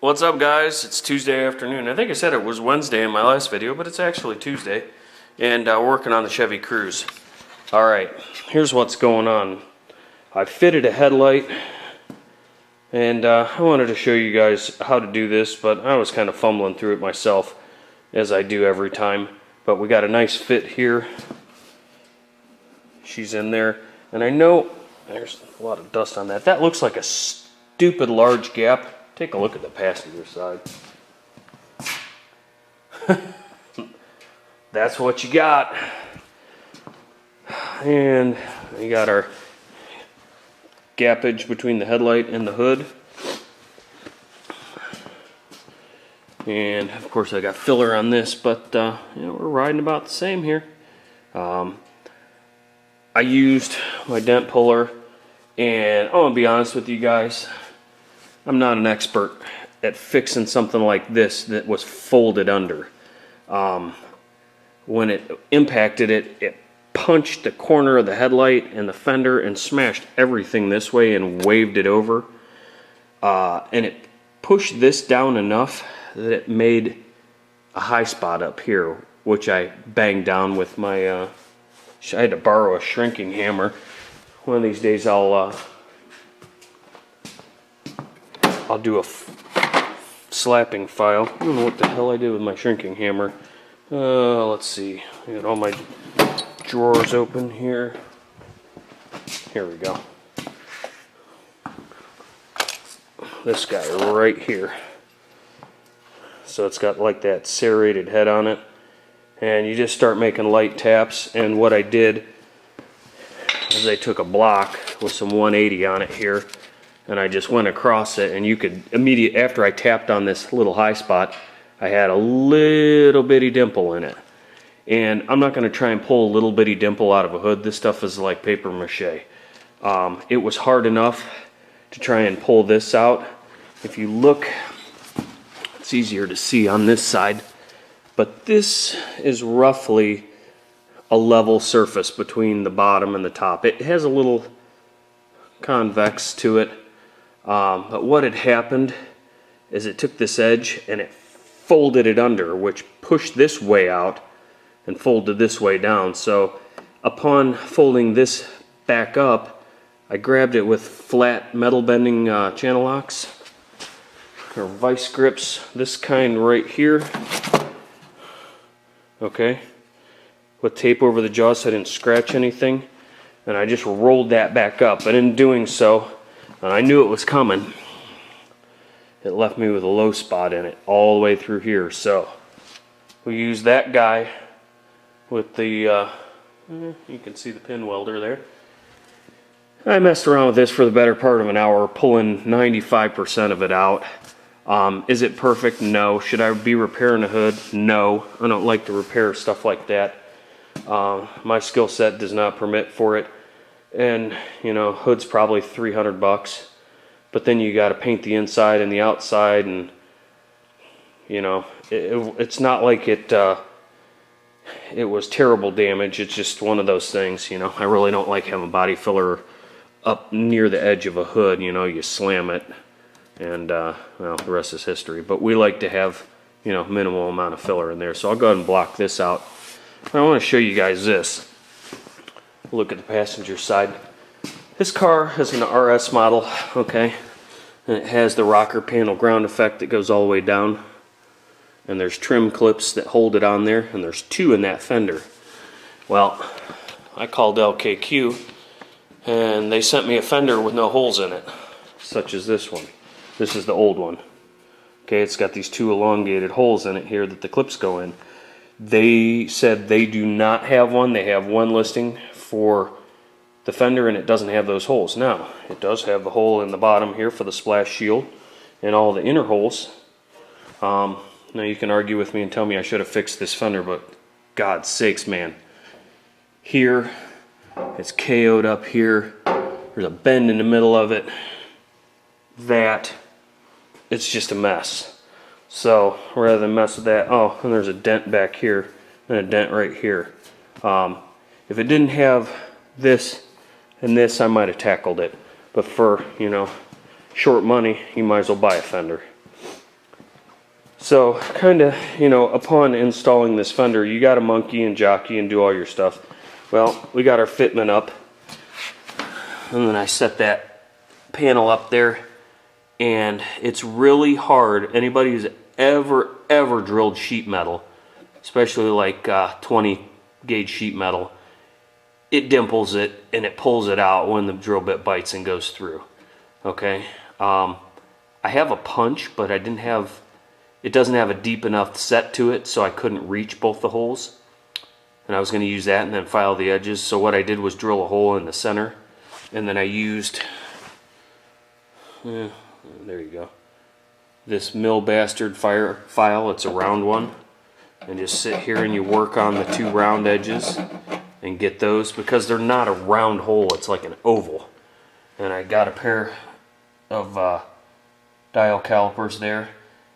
What's up, guys? It's Tuesday afternoon. I think I said it was Wednesday in my last video, but it's actually Tuesday. And we're working on the Chevy Cruze. Alright, here's what's going on. I fitted a headlight, and I wanted to show you guys how to do this, but I was kind of fumbling through it myself, as I do every time. But we got a nice fit here. She's in there, and I know there's a lot of dust on that. That looks like a stupid large gap. Take a look at the passenger side. That's what you got. And we got our gappage between the headlight and the hood. And of course I got filler on this, but you know, we're riding about the same here. I used my dent puller, and I'm gonna be honest with you guys, I'm not an expert at fixing something like this that was folded under. When it impacted it, it punched the corner of the headlight and the fender and smashed everything this way and waved it over. And it pushed this down enough that it made a high spot up here, which I banged down with my, I had to borrow a shrinking hammer. One of these days I'll do a slapping file. I don't know what the hell I did with my shrinking hammer. Let's see. I got all my drawers open here. Here we go. This guy right here. So it's got like that serrated head on it. And you just start making light taps. And what I did is I took a block with some 180 on it here, and I just went across it, and you could immediately, after I tapped on this little high spot, I had a little bitty dimple in it. And I'm not going to try and pull a little bitty dimple out of a hood. This stuff is like paper mache. It was hard enough to try and pull this out. If you look, it's easier to see on this side, but this is roughly a level surface between the bottom and the top. It has a little convex to it. But what had happened is it took this edge and it folded it under, which pushed this way out and folded this way down. So upon folding this back up, I grabbed it with flat metal bending channel locks or vice grips, this kind right here, okay, with tape over the jaws so I didn't scratch anything, and I just rolled that back up. And in doing so, and I knew it was coming, it left me with a low spot in it all the way through here. So we used that guy with the, you can see the pin welder there. I messed around with this for the better part of an hour, pulling 95% of it out. Is it perfect? No. Should I be repairing a hood? No. I don't like to repair stuff like that. My skill set does not permit for it. And you know, hood's probably 300 bucks, but then you got to paint the inside and the outside, and you know, it's not like it was terrible damage. It's just one of those things, you know. I really don't like having body filler up near the edge of a hood. You know, you slam it, and well, the rest is history. But we like to have, you know, minimal amount of filler in there. So I'll go ahead and block this out. I want to show you guys this. Look at the passenger side. This car is an RS model, okay, and it has the rocker panel ground effect that goes all the way down, and there's trim clips that hold it on there, and there's two in that fender. Well, I called LKQ, and they sent me a fender with no holes in it, such as this one. This is the old one. Okay, it's got these two elongated holes in it here that the clips go in. They said they do not have one. They have one listing for the fender, and it doesn't have those holes. Now, it does have the hole in the bottom here for the splash shield and all the inner holes. Now you can argue with me and tell me I should have fixed this fender, but God's sakes, man. Here, it's KO'd up here. There's a bend in the middle of it. It's just a mess. So rather than mess with that, oh, and there's a dent back here and a dent right here. If it didn't have this and this, I might have tackled it. But for, you know, short money, you might as well buy a fender. So kind of, you know, upon installing this fender, you got to monkey and jockey and do all your stuff. Well, we got our fitment up, and then I set that panel up there, and it's really hard. Anybody who's ever drilled sheet metal, especially like 20 gauge sheet metal, it dimples it and it pulls it out when the drill bit bites and goes through. Okay, I have a punch, but it doesn't have a deep enough set to it, so I couldn't reach both the holes. And I was going to use that and then file the edges. So what I did was drill a hole in the center, and then I used, there you go, this mill bastard file. It's a round one, and just sit here and you work on the two round edges and get those, because they're not a round hole, it's like an oval. And I got a pair of dial calipers there,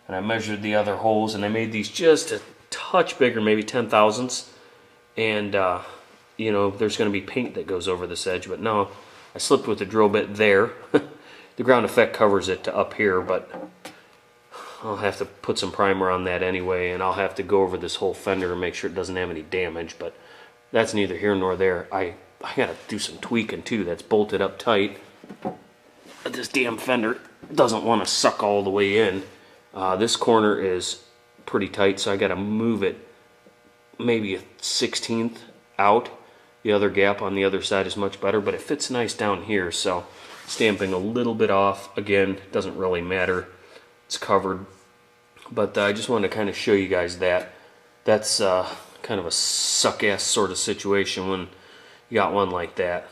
and I measured the other holes, and I made these just a touch bigger, maybe 10 thousandths. And you know, there's going to be paint that goes over this edge, but no, I slipped with the drill bit there. The ground effect covers it to up here, but I'll have to put some primer on that anyway, and I'll have to go over this whole fender and make sure it doesn't have any damage, but that's neither here nor there. I gotta do some tweaking too. That's bolted up tight. This damn fender doesn't want to suck all the way in. This corner is pretty tight, so I gotta move it maybe a 1/16 out. The other gap on the other side is much better, but it fits nice down here, so stamping a little bit off, again, doesn't really matter. It's covered. But I just wanted to kind of show you guys that. That's kind of a suck-ass sort of situation when you got one like that.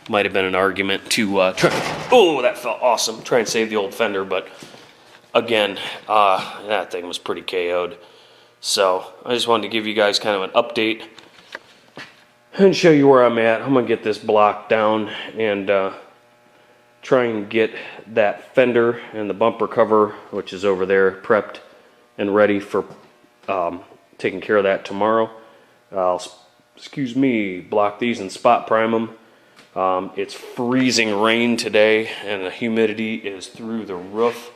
Might have been an argument to try, oh, that felt awesome, try and save the old fender, but again, that thing was pretty KO'd. So I just wanted to give you guys kind of an update and show you where I'm at. I'm going to get this block down and try and get that fender and the bumper cover, which is over there, prepped and ready for taking care of that tomorrow. I'll, excuse me, block these and spot prime them. It's freezing rain today and the humidity is through the roof.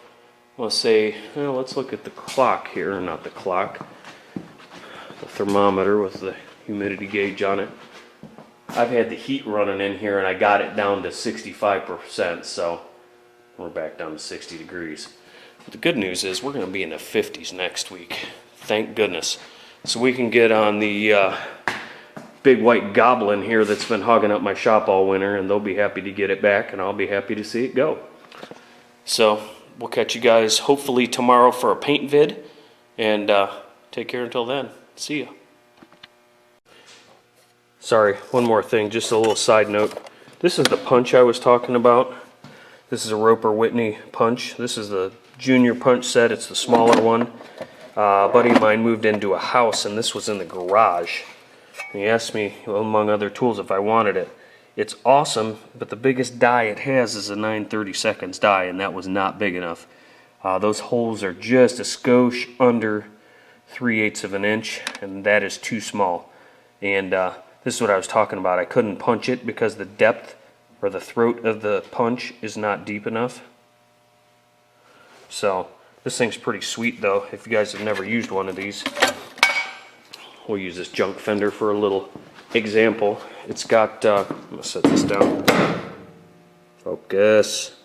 I want to say, well, let's look at the clock here, not the clock, the thermometer with the humidity gauge on it. I've had the heat running in here and I got it down to 65%, so we're back down to 60 degrees. But the good news is we're going to be in the 50s next week. Thank goodness. So we can get on the big white goblin here that's been hogging up my shop all winter, and they'll be happy to get it back, and I'll be happy to see it go. So we'll catch you guys hopefully tomorrow for a paint vid, and take care until then. See ya. Sorry, one more thing, just a little side note. This is the punch I was talking about. This is a Roper Whitney punch. This is the junior punch set. It's the smaller one. A buddy of mine moved into a house, and this was in the garage. And he asked me, well, among other tools, if I wanted it. It's awesome, but the biggest die it has is a 9/32 die, and that was not big enough. Those holes are just a skosh under 3/8 of an inch, and that is too small. And this is what I was talking about. I couldn't punch it because the depth or the throat of the punch is not deep enough. So this thing's pretty sweet though. If you guys have never used one of these, we'll use this junk fender for a little example. It's got, I'm going to set this down. Focus.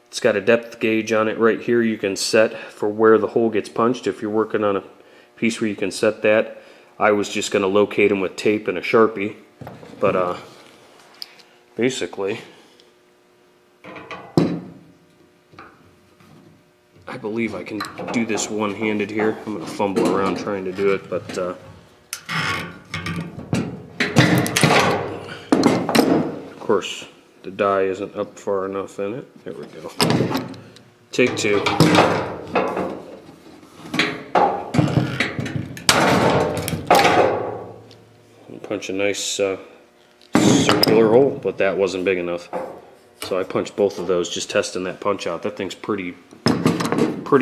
It's got a depth gauge on it right here. You can set for where the hole gets punched if you're working on a piece where you can set that. I was just going to locate them with tape and a Sharpie, but basically I believe I can do this one-handed here. I'm going to fumble around trying to do it, but of course the die isn't up far enough in it. There we go. Take two. Punch a nice circular hole, but that wasn't big enough. So I punched both of those, just testing that punch out. That thing's pretty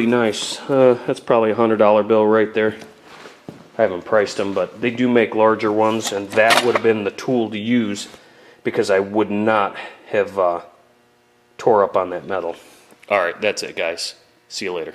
nice. That's probably a $100 bill right there. I haven't priced them, but they do make larger ones, and that would have been the tool to use because I would not have tore up on that metal. Alright, that's it guys. See you later.